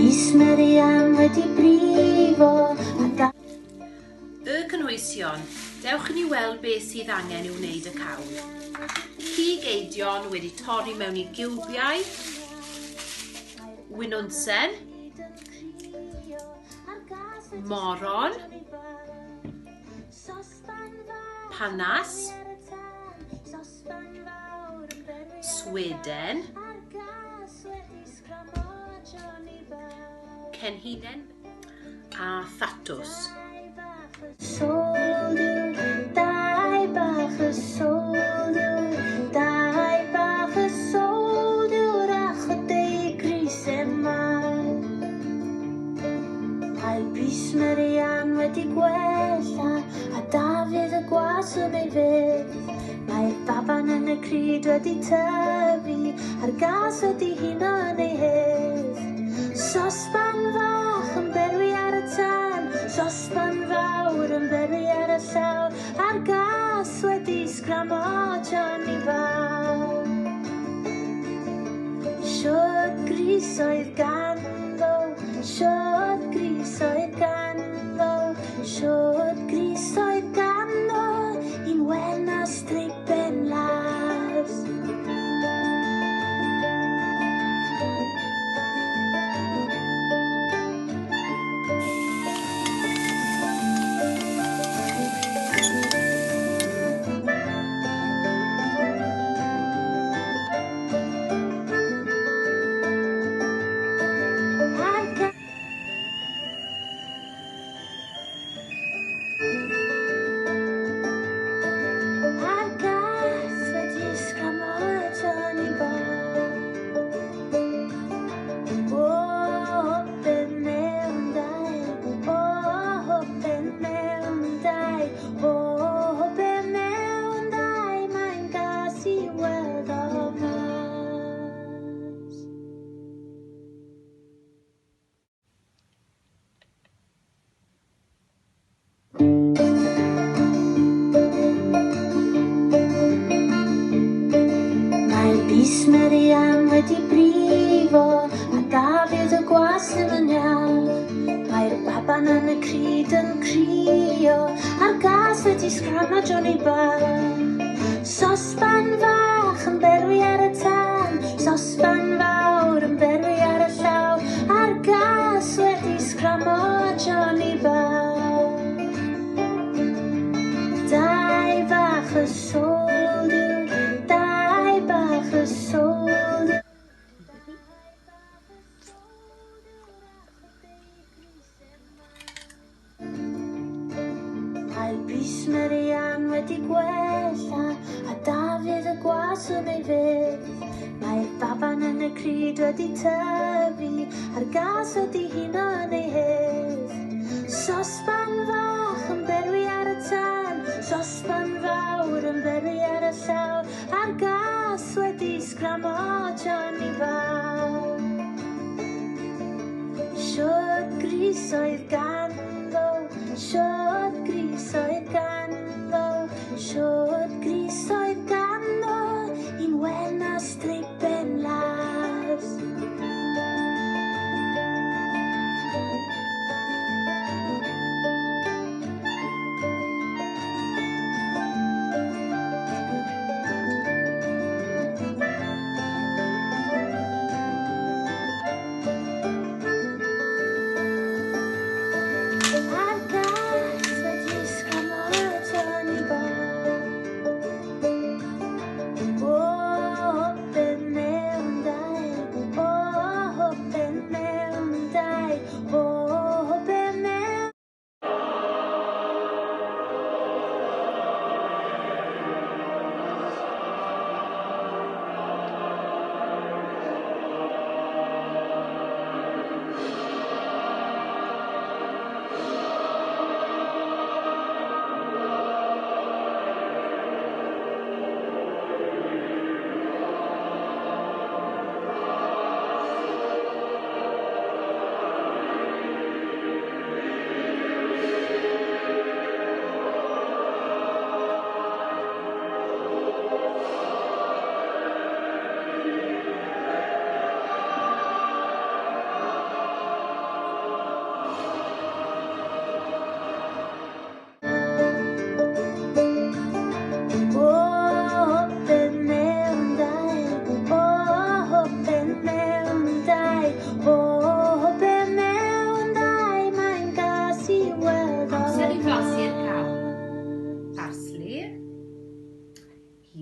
Merian wedi brifo Y cynhwysion, dewch i ni weld beth sydd angen i'w wneud y cawl. Cig eidion wedi torri mewn i giwbiau, winwnsen, moron, panas, Sweden, cenhinen a thatws. Dau bach y soldiwr a chydau gris emau. Mae Merian wedi gwella a Dafydd y gwas yn ei fydd. Mae'r baban yn y cryd wedi tyfu a'r gas wedi huno yn ei hydd. Sosban fach yn berwi ar y tân, sosban fawr yn berwi ar y llaw, a'r gas wedi sgramo Johnny fawr. Siod gris oedd ganddo, siod gris oedd ganddo, siod gris oedd ganddo, un wen a streipen las. Merian wedi brifo a Dafydd y gwas ddim yn iawn. Mae'r baban yn y cryd yn crio a'r gas wedi sgramo Johnny bach. Sosban fach yn berwi ar y tân, sosban fawr yn berwi ar y llaw, a'r gas wedi sgramo Johnny bach. Dau bach y soldiwr, dau bach y soldiwr. Mae Merian wedi gwella a Dafydd y gwas yn ei fydd. Mae'r baban yn y cryd wedi tyfu a'r gas wedi huno yn ei hydd. Sosban fach yn berwi ar y tân, sosban fawr yn berwi ar y llaw, a'r gas wedi sgramo Johnny fawr. Siod gris oedd ganddo, siod gris oedd ganddo, siod gris oedd ganddo, un wen a streipen las.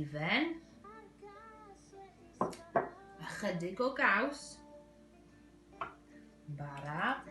hufen, ychydig o gaws, bara,